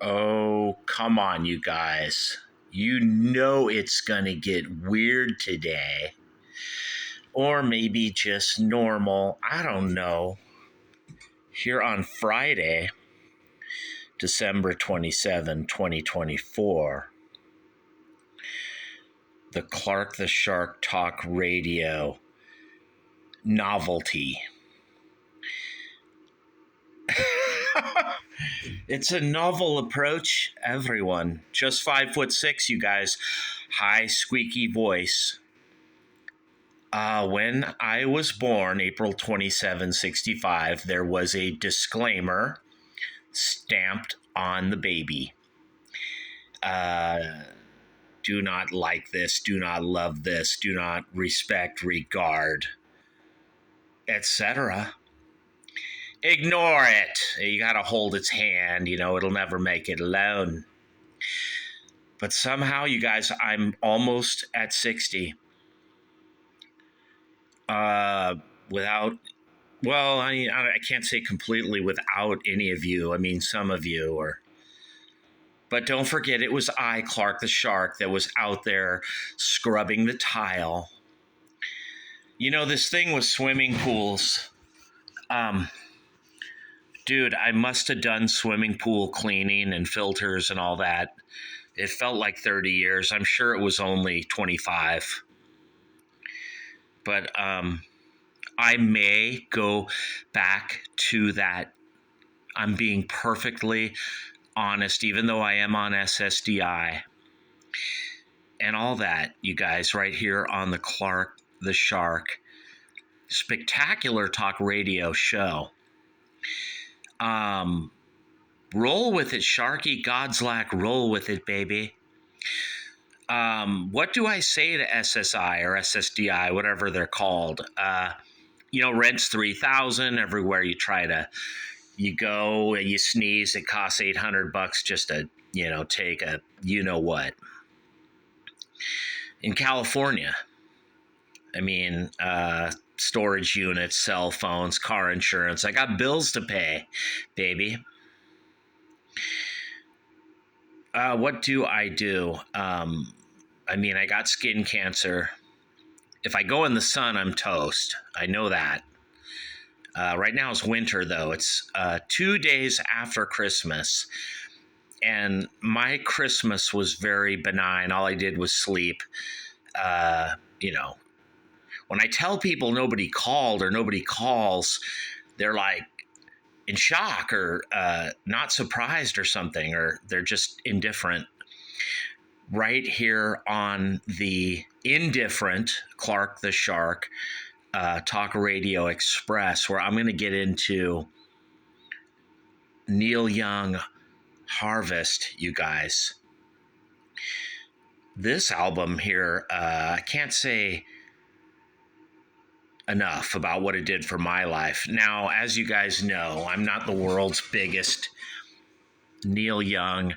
Oh, come on, you guys. You know it's going to get weird today. Or maybe just normal. I don't know. Here on Friday, December 27, 2024, the Clark the Shark Talk Radio novelty. It's a novel approach, everyone. Just 5'6", you guys. High, squeaky voice. When I was born, April 27, 65, there was a disclaimer stamped on the baby. Do not like this, do not love this, do not respect, regard, etc. Ignore it. You gotta hold its hand, it'll never make it alone. But somehow, you guys, I'm almost at 60. Without, well, I can't say completely without any of you. I mean, some of you but don't forget, it was I, Clark the Shark, that was out there scrubbing the tile. This thing with swimming pools. Dude, I must have done swimming pool cleaning and filters and all that. It felt like 30 years. I'm sure it was only 25. But I may go back to that. I'm being perfectly honest, even though I am on SSDI and all that, you guys, right here on the Clark the Shark Spectacular Talk Radio show. Roll with it, Sharky. Godslack, roll with it, baby. What do I say to SSI or SSDI, whatever they're called? Rent's $3,000 everywhere you go, you sneeze, it costs $800 just to, take a, what. In California, storage units, cell phones, car insurance. I got bills to pay, baby. What do I do? I got skin cancer. If I go in the sun, I'm toast. I know that. Right now it's winter, though. It's 2 days after Christmas. And my Christmas was very benign. All I did was sleep. When I tell people nobody called or nobody calls, they're like in shock or not surprised or something, or they're just indifferent. Right here on the indifferent Clark the Shark Talk Radio Express, where I'm going to get into Neil Young Harvest, you guys. This album here, I can't say enough about what it did for my life. Now, as you guys know, I'm not the world's biggest Neil Young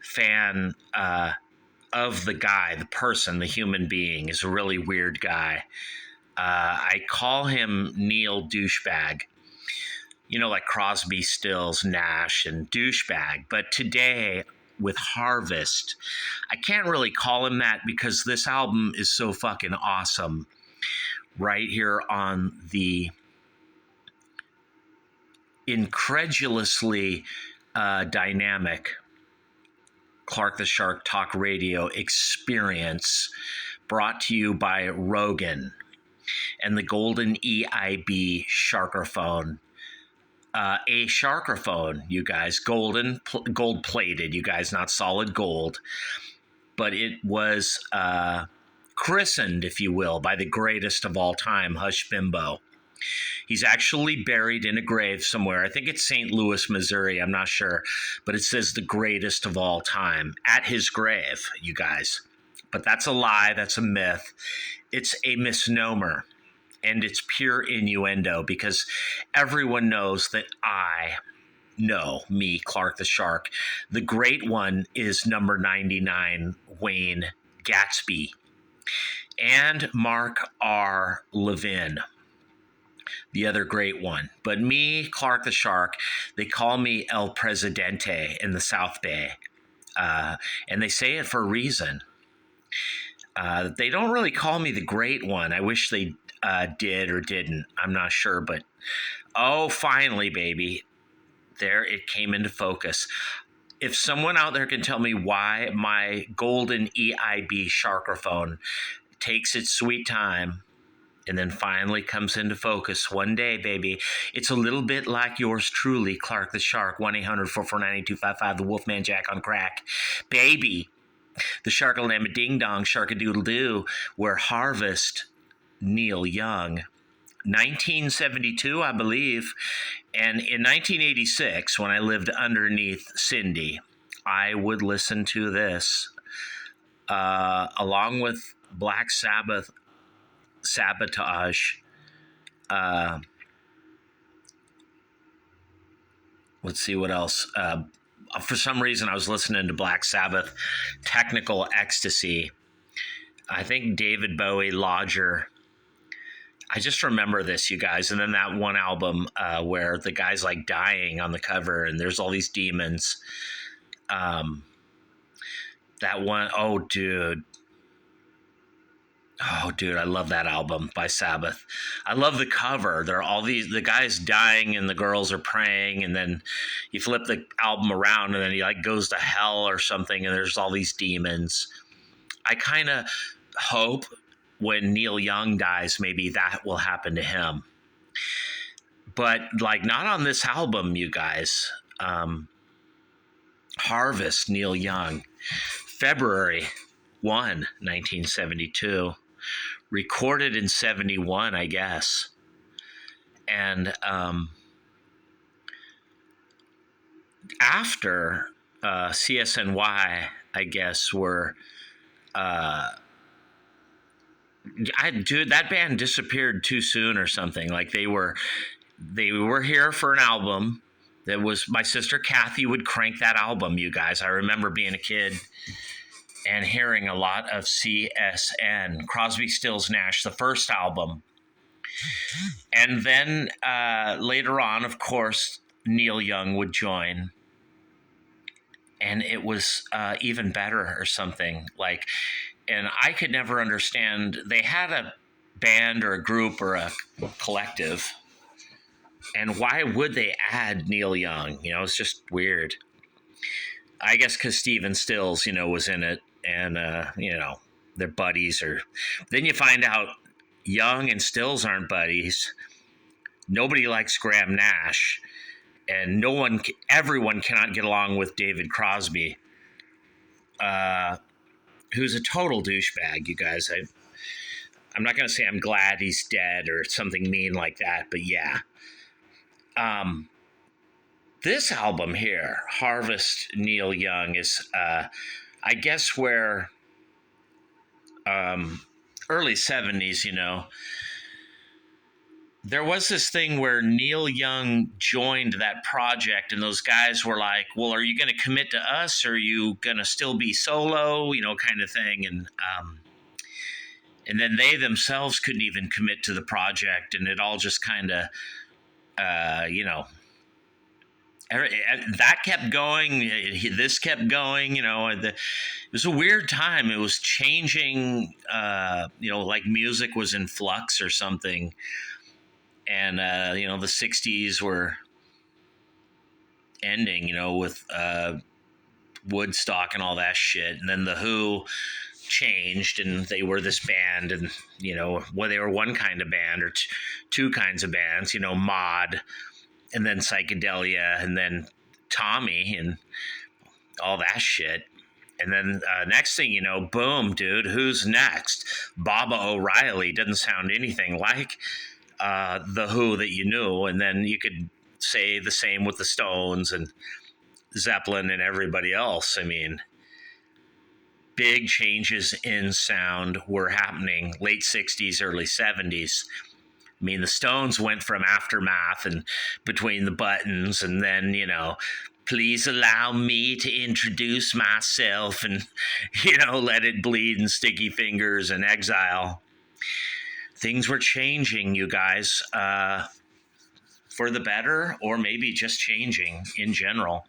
fan of the guy, the person, the human being. Is a really weird guy. I call him Neil Douchebag. Like Crosby, Stills, Nash, and Douchebag. But today, with Harvest, I can't really call him that because this album is so fucking awesome. Right here on the incredulously dynamic Clark the Shark Talk Radio experience, brought to you by Rogan and the golden EIB Sharkerphone. A Sharkerphone, you guys, gold plated, you guys, not solid gold, but it was christened, if you will, by the greatest of all time, Hush Bimbo. He's actually buried in a grave somewhere. I think it's St. Louis, Missouri. I'm not sure. But it says the greatest of all time at his grave, you guys. But that's a lie. That's a myth. It's a misnomer. And it's pure innuendo because everyone knows that me, Clark the Shark, the great one is number 99, Wayne Gatsby, and Mark R. Levin. the other great one. But me, Clark the Shark, they call me El Presidente in the South Bay. And they say it for a reason. They don't really call me the great one. I wish they did or didn't. I'm not sure. But, oh, finally, baby. There it came into focus. If someone out there can tell me why my golden EIB Sharkerphone takes its sweet time and then finally comes into focus one day, baby. It's a little bit like yours truly, Clark the Shark, 1-800-449-8255, the Wolfman Jack on crack. Baby, the Shark-a-lamma ding-dong, shark-a-doodle-doo, where Harvest, Neil Young. 1972, I believe. And in 1986, when I lived underneath Cindy, I would listen to this along with Black Sabbath, Sabotage. Let's see what else. For some reason, I was listening to Black Sabbath, Technical Ecstasy. I think David Bowie, Lodger. I just remember this, you guys. And then that one album where the guy's like dying on the cover and there's all these demons. That one, oh, dude, I love that album by Sabbath. I love the cover. There are all the guys dying and the girls are praying, and then you flip the album around and then he like goes to hell or something and there's all these demons. I kind of hope when Neil Young dies, maybe that will happen to him. But like not on this album, you guys. Harvest, Neil Young, February 1, 1972. Recorded in 71, I guess. And after CSNY, I guess, were... dude, that band disappeared too soon or something. Like they were here for an album. That was, my sister Kathy would crank that album, you guys. I remember being a kid and hearing a lot of CSN, Crosby, Stills, Nash, the first album. And then later on, of course, Neil Young would join. And it was even better or something. Like, and I could never understand. They had a band or a group or a collective. And why would they add Neil Young? You know, it's just weird. I guess because Stephen Stills, you know, was in it. And, you know, they're buddies. Or then you find out Young and Stills aren't buddies. Nobody likes Graham Nash. And everyone cannot get along with David Crosby, who's a total douchebag, you guys. I'm not going to say I'm glad he's dead or something mean like that, but yeah. This album here, Harvest, Neil Young, is, I guess, where early 70s, you know, there was this thing where Neil Young joined that project and those guys were like, well, are you going to commit to us or are you going to still be solo, you know, kind of thing. And then they themselves couldn't even commit to the project and it all just kind of, you know, that kept going. This kept going, you know, it was a weird time. It was changing, you know, like music was in flux or something. And, you know, the 60s were ending, you know, with Woodstock and all that shit. And then The Who changed and they were this band and, you know, well, they were one kind of band or two kinds of bands, you know, Mod and then Psychedelia and then Tommy and all that shit. And then next thing you know, boom, dude, who's next? Baba O'Reilly doesn't sound anything like The Who that you knew, and then you could say the same with the Stones and Zeppelin and everybody else. I mean, big changes in sound were happening late 60s, early 70s. I mean, the Stones went from Aftermath and Between the Buttons, and then, you know, Please Allow Me to Introduce Myself, and, you know, Let It Bleed and Sticky Fingers and Exile. things were changing, you guys, for the better, or maybe just changing in general.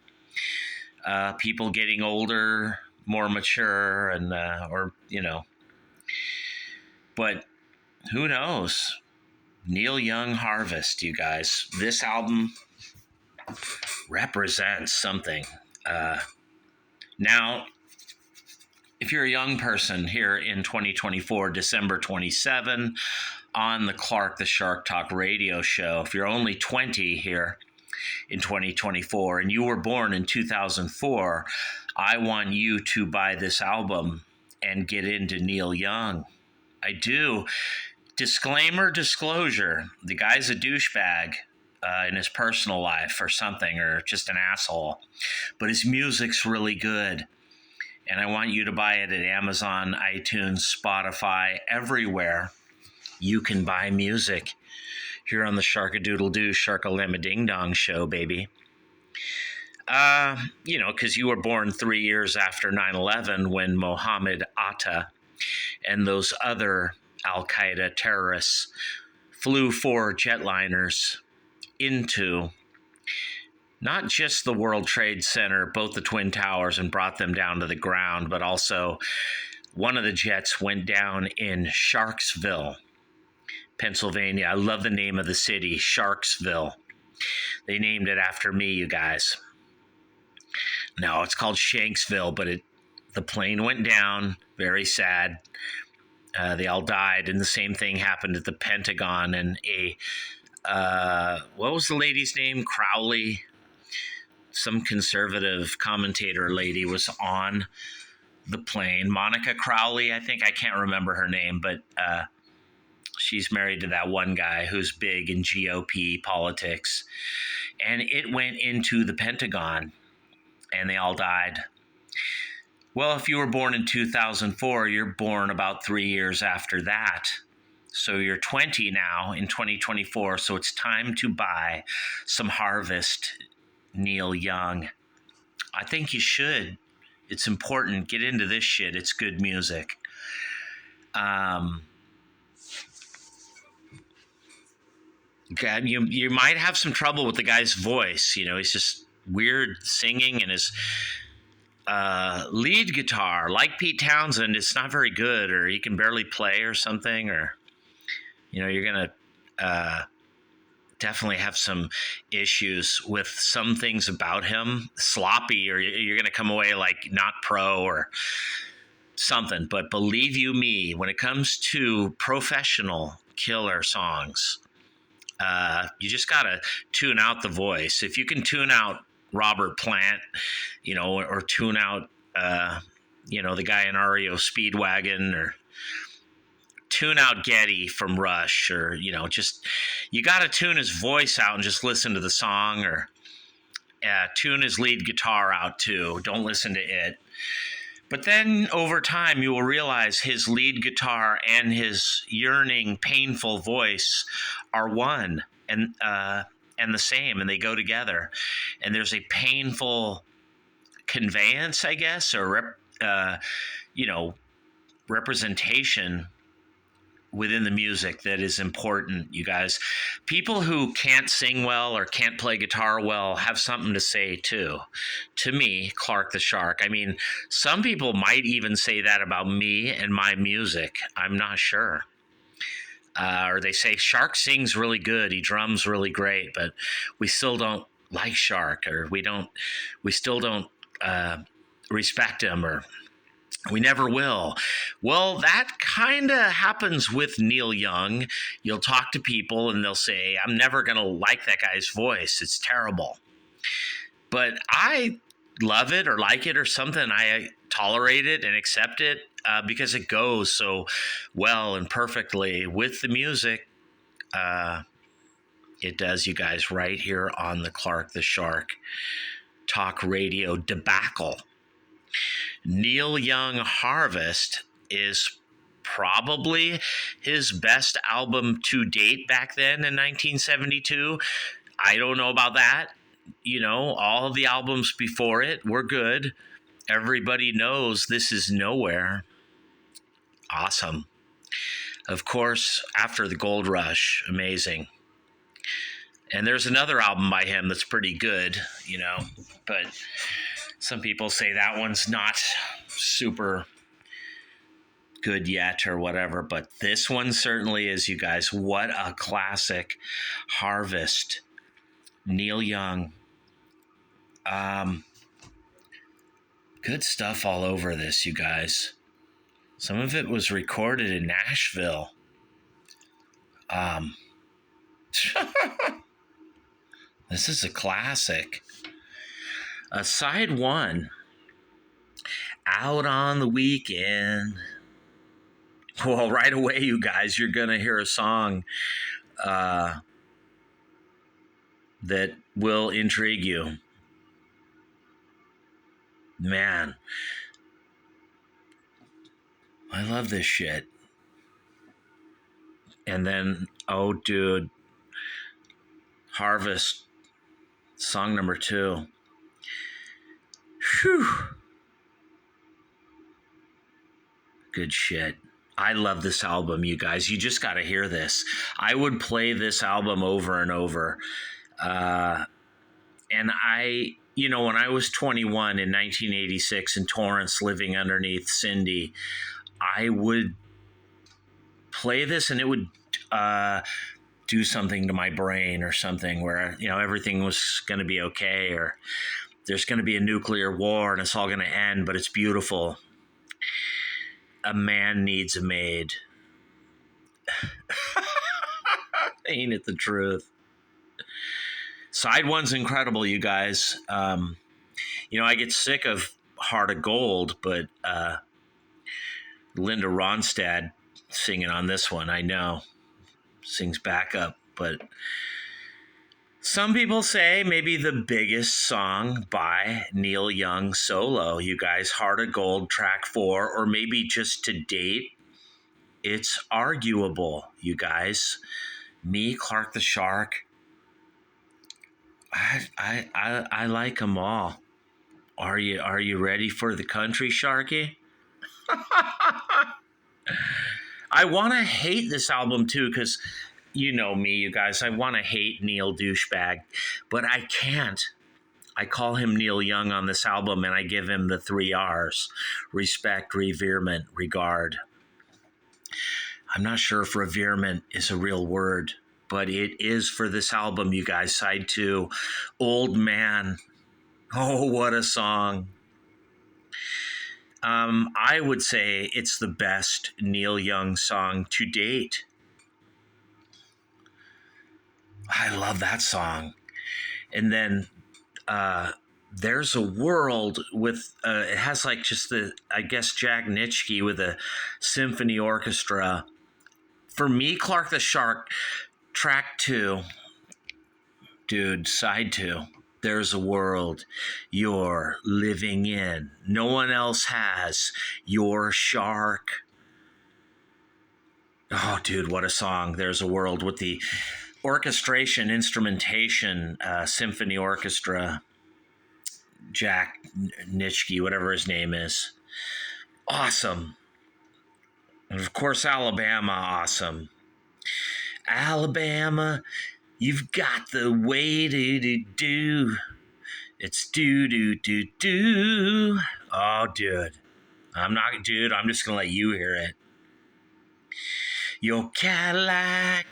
People getting older, more mature, and but who knows? Neil Young Harvest, you guys. This album represents something. Now, if you're a young person here in 2024, December 27, on the Clark the Shark Talk radio show, if you're only 20 here in 2024 and you were born in 2004, I want you to buy this album and get into Neil Young. I do. Disclaimer, disclosure, the guy's a douchebag in his personal life or something, or just an asshole, but his music's really good. And I want you to buy it at Amazon, iTunes, Spotify, everywhere you can buy music. Here on the Sharkadoodle-Doo, Sharkalama-Ding-Dong show, baby. Because you were born 3 years after 9/11 when Mohammed Atta and those other Al-Qaeda terrorists flew 4 jetliners into not just the World Trade Center, both the Twin Towers, and brought them down to the ground, but also one of the jets went down in Sharksville, Pennsylvania. I love the name of the city, Sharksville. They named it after me, you guys. No, it's called Shanksville, but the plane went down. Very sad. They all died, and the same thing happened at the Pentagon. And what was the lady's name? Crowley. Some conservative commentator lady was on the plane. Monica Crowley, I think. I can't remember her name, but she's married to that one guy who's big in GOP politics. And it went into the Pentagon, and they all died. Well, if you were born in 2004, you're born about 3 years after that. So you're 20 now in 2024, so it's time to buy some Harvest Neil Young. I think you should. It's important. Get into this shit. It's good music. God, you might have some trouble with the guy's voice. He's just weird singing, and his lead guitar, like Pete Townsend, it's not very good, or he can barely play or something, or you're gonna definitely have some issues with some things about him, sloppy, or you're gonna come away like not pro or something. But believe you me, when it comes to professional killer songs, you just gotta tune out the voice. If you can tune out Robert Plant, or tune out, the guy in REO Speedwagon, or tune out Getty from Rush, or, just, you got to tune his voice out and just listen to the song, or tune his lead guitar out too. Don't listen to it. But then over time, you will realize his lead guitar and his yearning, painful voice are one and the same, and they go together. And there's a painful conveyance, I guess, or representation within the music that is important, you guys. People who can't sing well or can't play guitar well have something to say too. To me, Clark the Shark. I mean, some people might even say that about me and my music. I'm not sure. Or they say Shark sings really good, he drums really great, but we still don't like Shark, or we still don't respect him, or we never will. Well, that kind of happens with Neil Young. You'll talk to people and they'll say, I'm never going to like that guy's voice. It's terrible. But I love it, or like it, or something. I tolerate it and accept it because it goes so well and perfectly with the music. It does, you guys, right here on the Clark the Shark Talk Radio debacle. Neil Young Harvest is probably his best album to date back then in 1972. I don't know about that. All of the albums before it were good. Everybody knows This Is Nowhere. Awesome. Of course, After the Gold Rush, amazing. And there's another album by him that's pretty good, but some people say that one's not super good yet or whatever, but this one certainly is, you guys. What a classic. Harvest, Neil Young. Good stuff all over this, you guys. Some of it was recorded in Nashville. This is a classic. Side one, Out on the Weekend. Well, right away, you guys, you're going to hear a song that will intrigue you. Man, I love this shit. And then, oh, dude, Harvest, song number 2. Whew. Good shit. I love this album, you guys. You just got to hear this. I would play this album over and over. And I, when I was 21 in 1986 in Torrance, living underneath Cindy, I would play this and it would do something to my brain or something where, everything was going to be okay, or there's going to be a nuclear war and it's all going to end, but it's beautiful. A man needs a maid. Ain't it the truth? Side one's incredible, you guys. I get sick of Heart of Gold, but Linda Ronstadt singing on this one, I know. Sings backup, but some people say maybe the biggest song by Neil Young solo, you guys, Heart of Gold, track 4, or maybe just to date. It's arguable, you guys. Me, Clark the Shark, I like them all. Are you ready for the country, Sharky? I want to hate this album too, because you know me, you guys. I want to hate Neil Douchebag, but I can't. I call him Neil Young on this album, and I give him the 3 R's: respect, reverement, regard. I'm not sure if reverement is a real word, but it is for this album, you guys. Side 2, Old Man. Oh, what a song. I would say it's the best Neil Young song to date. I love that song. And then There's a World with, it has like just Jack Nitschke with a symphony orchestra. For me, Clark the Shark, track 2, dude, side 2. There's a world you're living in. No one else has your shark. Oh, dude, what a song. There's a World with the orchestration, instrumentation, symphony orchestra, Jack Nitschke, whatever his name is. Awesome. And of course, Alabama, awesome. Alabama, you've got the way to do. It's do. Oh, dude. I'm just going to let you hear it. Your Cadillac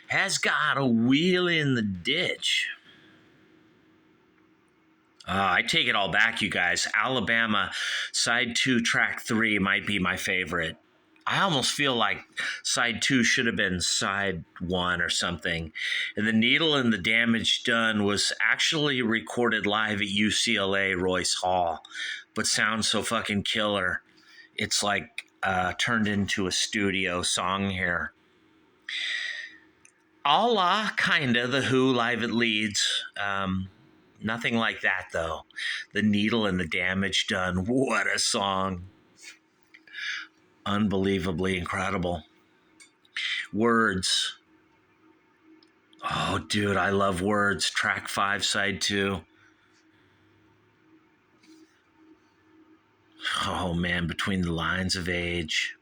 has got a wheel in the ditch. I take it all back, you guys. Alabama, side 2, track 3 might be my favorite. I almost feel like side 2 should have been side 1 or something. And The Needle and the Damage Done was actually recorded live at UCLA Royce Hall, but sounds so fucking killer. It's like turned into a studio song here. A la kinda The Who live at Leeds. Nothing like that, though. The Needle and the Damage Done. What a song. Unbelievably incredible. Words. Oh, dude, I love Words. Track 5, side 2. Oh, man, Between the Lines of Age.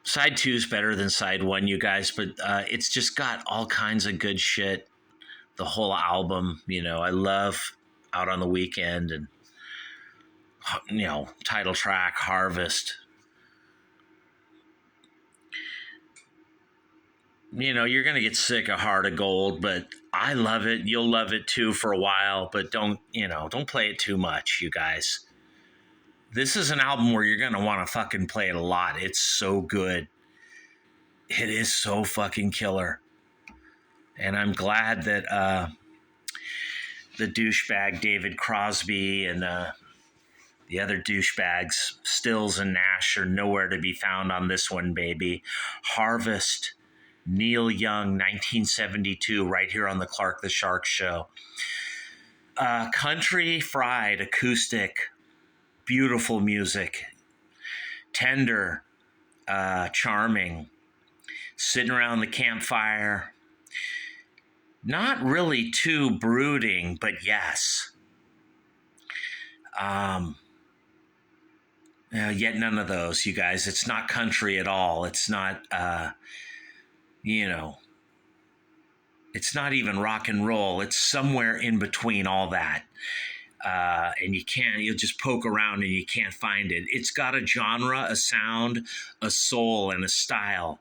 Side 2 is better than side 1, you guys, but it's just got all kinds of good shit. The whole album, I love Out on the Weekend and, title track, Harvest. You're going to get sick of Heart of Gold, but I love it. You'll love it too for a while, but don't play it too much, you guys. This is an album where you're going to want to fucking play it a lot. It's so good. It is so fucking killer. And I'm glad that the douchebag David Crosby and the other douchebags, Stills and Nash, are nowhere to be found on this one, baby. Harvest, Neil Young, 1972, right here on the Clark the Shark Show. Country fried acoustic, beautiful music, tender, charming, sitting around the campfire. Not really too brooding, but yes. Yet none of those, you guys. It's not country at all. It's not, it's not even rock and roll. It's somewhere in between all that. And you'll just poke around and you can't find it. It's got a genre, a sound, a soul, and a style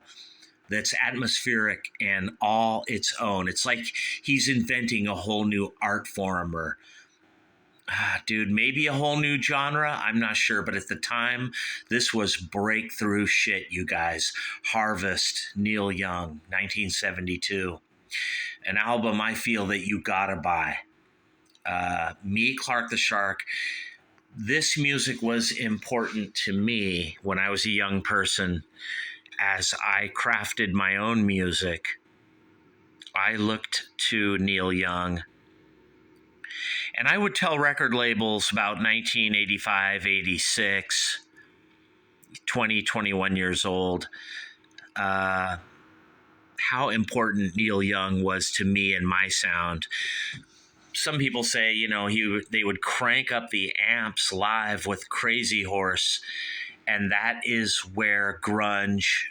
that's atmospheric and all its own. It's like he's inventing a whole new art form, or maybe a whole new genre. I'm not sure, but at the time, this was breakthrough shit, you guys. Harvest, Neil Young, 1972. An album I feel that you gotta buy. Me, Clark the Shark. This music was important to me when I was a young person. As I crafted my own music, I looked to Neil Young. And I would tell record labels about 1985, 86, 20, 21 years old, how important Neil Young was to me and my sound. Some people say, they would crank up the amps live with Crazy Horse, and that is where grunge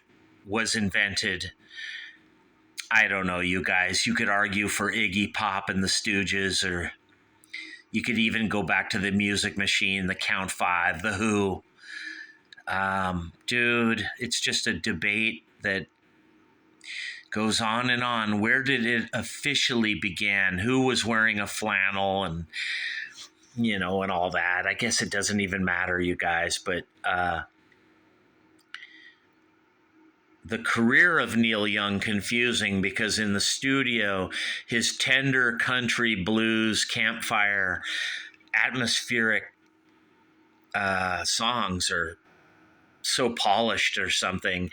was invented. I don't know, you guys. You could argue for Iggy Pop and the Stooges, or you could even go back to the Music Machine, the Count Five, the Who. Dude, it's just a debate that goes on and on. Where did it officially begin? Who was wearing a flannel and all that? I guess it doesn't even matter, you guys, but the career of Neil Young confusing, because in the studio, his tender country blues, campfire, atmospheric songs are so polished or something.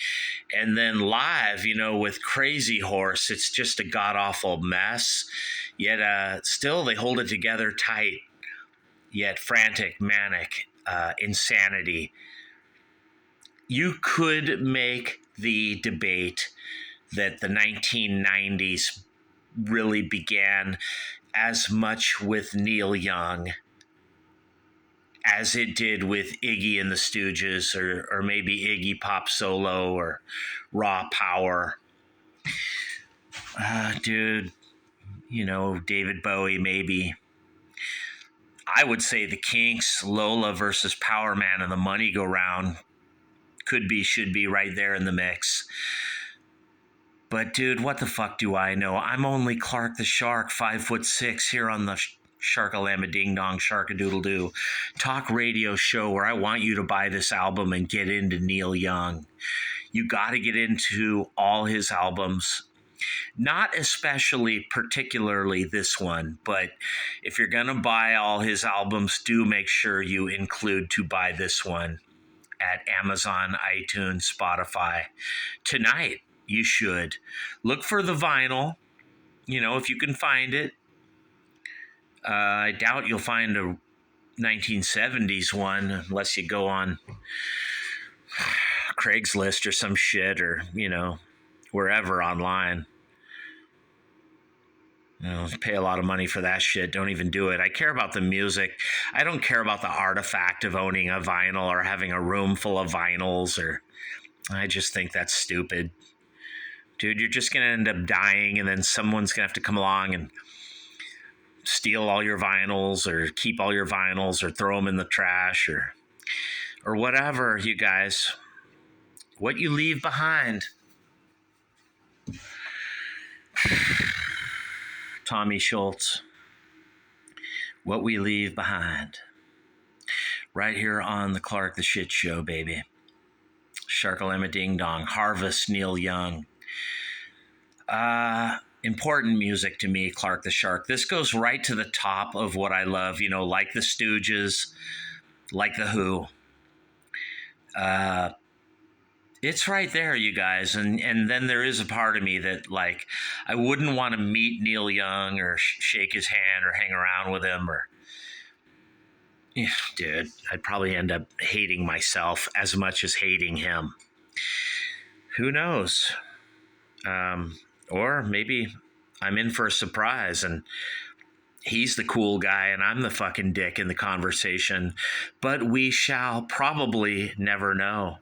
And then live, with Crazy Horse, it's just a god-awful mess. Yet still they hold it together tight, yet frantic, manic, insanity. You could make the debate that the 1990s really began as much with Neil Young as it did with Iggy and the Stooges, or maybe Iggy Pop solo, or Raw Power. David Bowie, maybe. I would say the Kinks, Lola versus Power Man, and the Money Go Round should be right there in the mix. But dude, what the fuck do I know? I'm only Clark the Shark, 5'6", here on the Sharkalama Ding Dong Sharkadoodle-Doo talk radio show, where I want you to buy this album and get into Neil Young. You got to get into all his albums. Not particularly this one, but if you're going to buy all his albums, do make sure you include to buy this one at Amazon, iTunes, Spotify. Tonight, you should. Look for the vinyl, if you can find it. I doubt you'll find a 1970s one unless you go on Craigslist or some shit, or, wherever online. Pay a lot of money for that shit. Don't even do it. I care about the music. I don't care about the artifact of owning a vinyl or having a room full of vinyls, or I just think that's stupid. Dude, you're just going to end up dying, and then someone's going to have to come along and steal all your vinyls or keep all your vinyls or throw them in the trash or whatever, you guys. What you leave behind. Tommy Schultz. What we leave behind. Right here on the Clark the Shit Show, baby. Sharkalema Ding Dong. Harvest, Neil Young. Important music to me, Clark the Shark. This goes right to the top of what I love, you know, like the Stooges, like the Who. It's right there, you guys. And then there is a part of me that, like, I wouldn't want to meet Neil Young or shake his hand or hang around with him or, yeah, dude, I'd probably end up hating myself as much as hating him. Who knows? Or maybe I'm in for a surprise and he's the cool guy and I'm the fucking dick in the conversation. But we shall probably never know.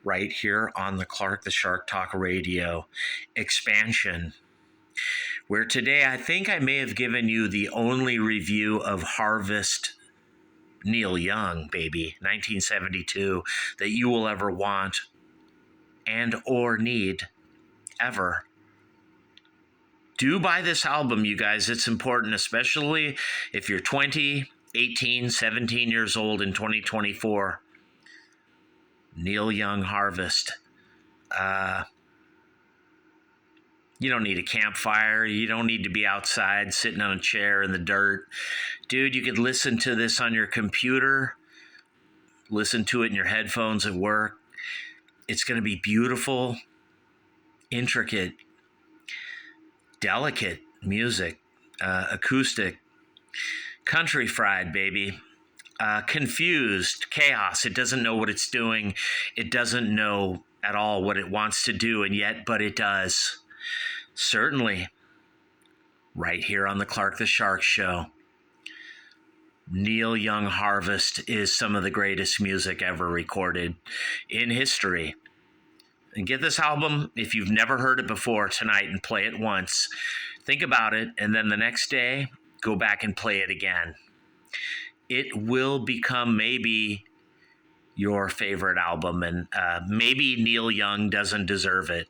Right here on the Clark the Shark Talk Radio expansion, where today I think I may have given you the only review of Harvest, Neil Young, baby, 1972, that you will ever want and or need ever. Do buy this album, you guys. It's important, especially if you're 20, 18, 17 years old in 2024. Neil Young, Harvest. You don't need a campfire. You don't need to be outside sitting on a chair in the dirt. Dude, you could listen to this on your computer. Listen to it in your headphones at work. It's going to be beautiful, intricate, delicate music, acoustic, country fried, baby. Confused, chaos. It doesn't know what it's doing. It doesn't know at all what it wants to do, and yet, but it does. Certainly, right here on the Clark the Shark Show, Neil Young Harvest is some of the greatest music ever recorded in history. And get this album, if you've never heard it before, tonight and play it once. Think about it, and then the next day, go back and play it again. It will become maybe your favorite album, and maybe Neil Young doesn't deserve it.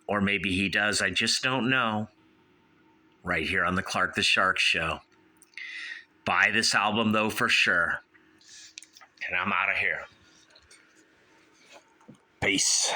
Or maybe he does, I just don't know. Right here on the Clark the Shark Show. Buy this album, though, for sure. And I'm out of here. Peace.